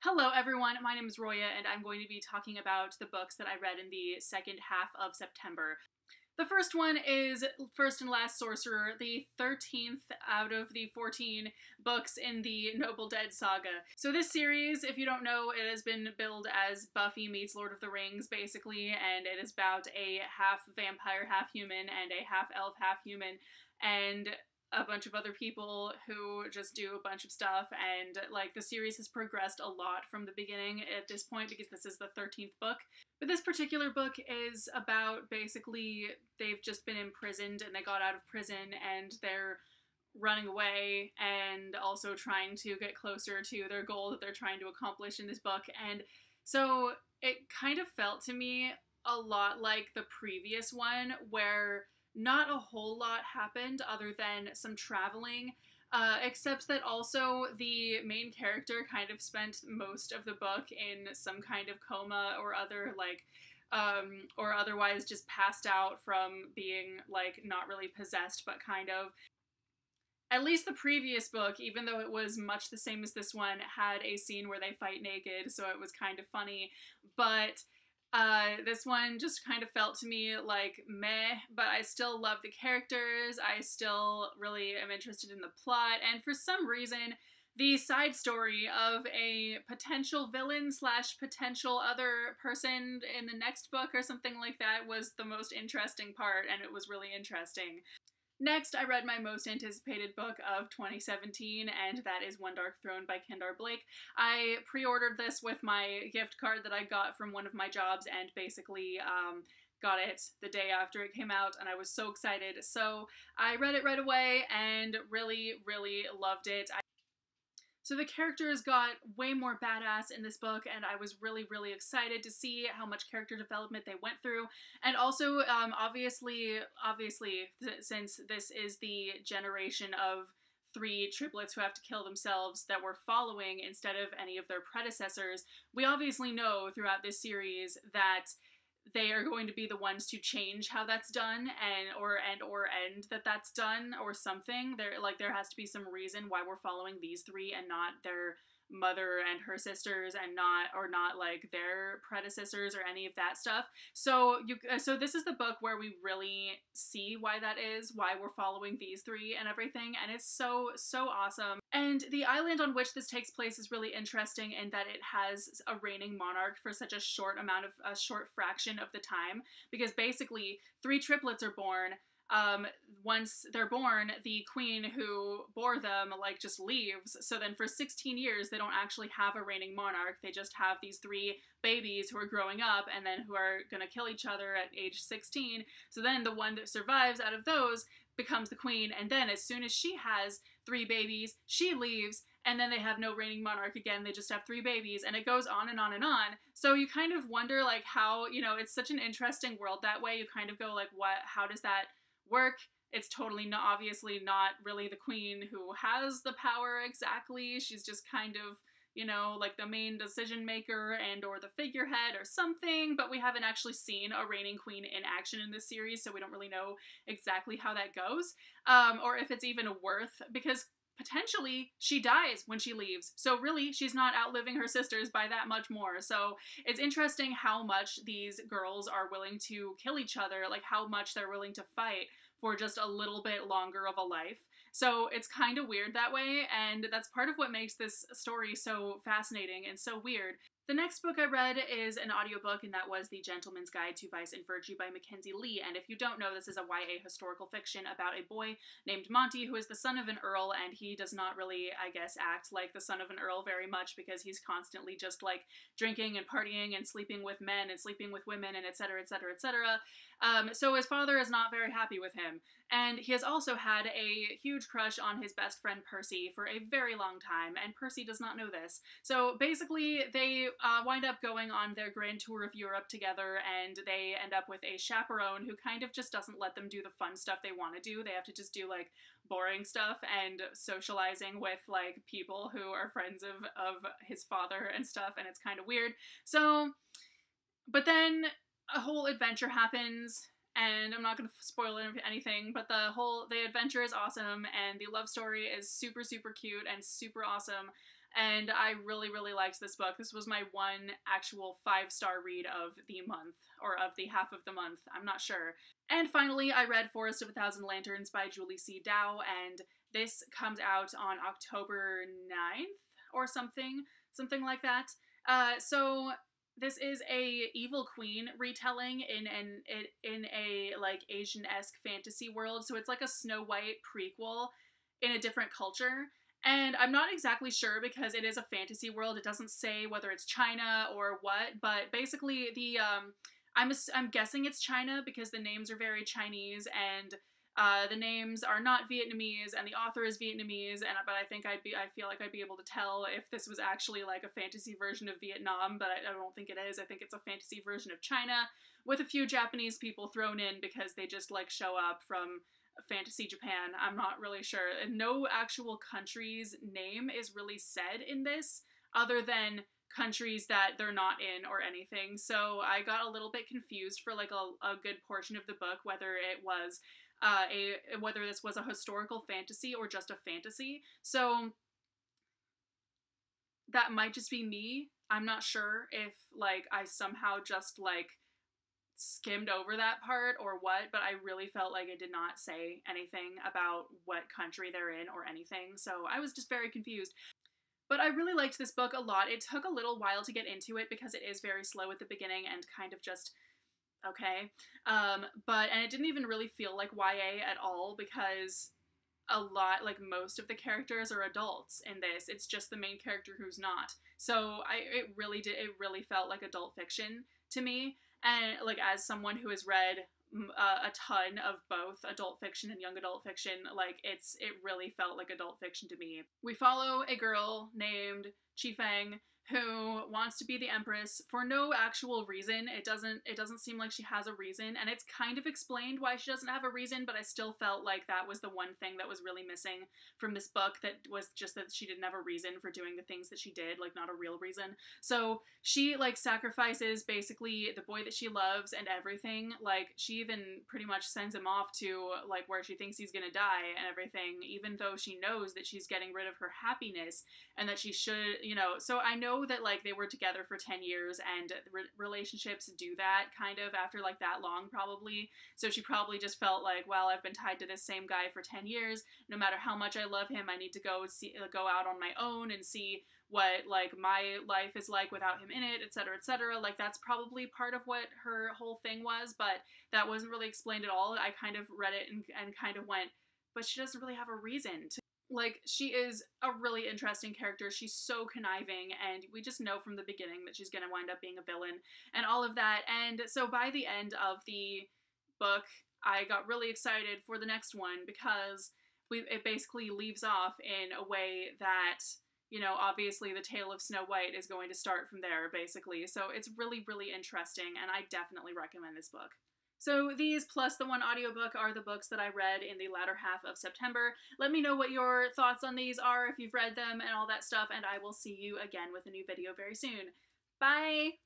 Hello everyone, my name is Roya and I'm going to be talking about the books that I read in the second half of September. The first one is First and Last Sorcerer, the 13th out of the 14 books in the Noble Dead saga. So this series, if you don't know, it has been billed as Buffy meets Lord of the Rings, basically, and it is about a half vampire, half human, and a half elf, half human, and a bunch of other people who just do a bunch of stuff, and like the series has progressed a lot from the beginning at this point because this is the 13th book. But this particular book is about basically they've just been imprisoned and they got out of prison and they're running away and also trying to get closer to their goal that they're trying to accomplish in this book. And so it kind of felt to me a lot like the previous one, where not a whole lot happened other than some traveling, except that also the main character kind of spent most of the book in some kind of coma or other, or otherwise just passed out from being, like, not really possessed, but kind of. At least the previous book, even though it was much the same as this one, had a scene where they fight naked, so it was kind of funny, but this one just kind of felt to me like meh, but I still love the characters, I still really am interested in the plot, and for some reason, the side story of a potential villain slash potential other person in the next book or something like that was the most interesting part, and it was really interesting. Next, I read my most anticipated book of 2017, and that is One Darkthrone by Kendar Blake. I pre-ordered this with my gift card that I got from one of my jobs, and basically got it the day after it came out, and I was so excited. So I read it right away and really, really loved it. So the characters got way more badass in this book, and I was really, really excited to see how much character development they went through. And also, obviously, since this is the generation of three triplets who have to kill themselves that we're following instead of any of their predecessors, we obviously know throughout this series that they are going to be the ones to change how that's done or end that that's done or something. There has to be some reason why we're following these three and not their mother and her sisters, and not like their predecessors or any of that stuff. So this is the book where we really see why that is, why we're following these three and everything, and it's so awesome. And the island on which this takes place is really interesting in that it has a reigning monarch for such a short fraction of the time, because basically three triplets are born. Once they're born, the queen who bore them, like, just leaves. So then for 16 years, they don't actually have a reigning monarch. They just have these three babies who are growing up and then who are gonna kill each other at age 16. So then the one that survives out of those becomes the queen, and then as soon as she has three babies, she leaves, and then they have no reigning monarch again. They just have three babies, and it goes on and on and on. So you kind of wonder, like, how, it's such an interesting world that way. You kind of go, like, how does that work? It's totally not, obviously not really the queen who has the power exactly. She's just kind of, like the main decision maker and or the figurehead or something, but we haven't actually seen a reigning queen in action in this series, so we don't really know exactly how that goes, or if it's even worth, because potentially she dies when she leaves, so really she's not outliving her sisters by that much more. So it's interesting how much these girls are willing to kill each other, like how much they're willing to fight for just a little bit longer of a life. So it's kind of weird that way, and that's part of what makes this story so fascinating and so weird. The next book I read is an audiobook, and that was The Gentleman's Guide to Vice and Virtue by Mackenzie Lee. And if you don't know, this is a YA historical fiction about a boy named Monty who is the son of an earl, and he does not really, I guess, act like the son of an earl very much because he's constantly just, like, drinking and partying and sleeping with men and sleeping with women and etc, etc, etc. So his father is not very happy with him. And he has also had a huge crush on his best friend Percy for a very long time, and Percy does not know this. So basically, they wind up going on their grand tour of Europe together, and they end up with a chaperone who kind of just doesn't let them do the fun stuff they want to do. They have to just do, like, boring stuff and socializing with, like, people who are friends of his father and stuff, and it's kind of weird. So, but then a whole adventure happens, and I'm not going to spoil anything, but the adventure is awesome, and the love story is super, super cute and super awesome, and I really, really liked this book. This was my one actual 5-star read of the month, or of the half of the month, I'm not sure. And finally, I read Forest of a Thousand Lanterns by Julie C. Dow, and this comes out on October 9th or something like that. So this is a evil queen retelling in a like Asian-esque fantasy world. So it's like a Snow White prequel in a different culture. And I'm not exactly sure because it is a fantasy world. It doesn't say whether it's China or what, but basically I'm guessing it's China because the names are very Chinese, and the names are not Vietnamese, and the author is Vietnamese, but I feel like I'd be able to tell if this was actually like a fantasy version of Vietnam, but I don't think it is. I think it's a fantasy version of China with a few Japanese people thrown in because they just like show up from fantasy Japan. I'm not really sure. And no actual country's name is really said in this other than countries that they're not in or anything. So I got a little bit confused for like a good portion of the book whether it was whether this was a historical fantasy or just a fantasy. So that might just be me. I'm not sure if like I somehow just like skimmed over that part or what, but I really felt like it did not say anything about what country they're in or anything. So I was just very confused. But I really liked this book a lot. It took a little while to get into it because it is very slow at the beginning and kind of just okay. And it didn't even really feel like YA at all because like most of the characters are adults in this. It's just the main character who's not. So it really felt like adult fiction to me. And like as someone who has read a ton of both adult fiction and young adult fiction, like it really felt like adult fiction to me. We follow a girl named Chi Feng who wants to be the Empress for no actual reason. It doesn't seem like she has a reason, and it's kind of explained why she doesn't have a reason, but I still felt like that was the one thing that was really missing from this book, that was just that she didn't have a reason for doing the things that she did, like not a real reason. So she like sacrifices basically the boy that she loves and everything. Like she even pretty much sends him off to like where she thinks he's gonna die and everything, even though she knows that she's getting rid of her happiness and that she should, so I know that like they were together for 10 years and relationships do that kind of after like that long probably. So she probably just felt like, well, I've been tied to this same guy for 10 years. No matter how much I love him, I need to go out on my own and see what like my life is like without him in it, etc., etc. Like that's probably part of what her whole thing was, but that wasn't really explained at all. I kind of read it and kind of went, but she doesn't really have a reason to. Like, she is a really interesting character. She's so conniving, and we just know from the beginning that she's gonna wind up being a villain, and all of that. And so by the end of the book, I got really excited for the next one, because it basically leaves off in a way that, obviously the tale of Snow White is going to start from there, basically. So it's really, really interesting, and I definitely recommend this book. So these plus the one audiobook are the books that I read in the latter half of September. Let me know what your thoughts on these are, if you've read them and all that stuff, and I will see you again with a new video very soon. Bye!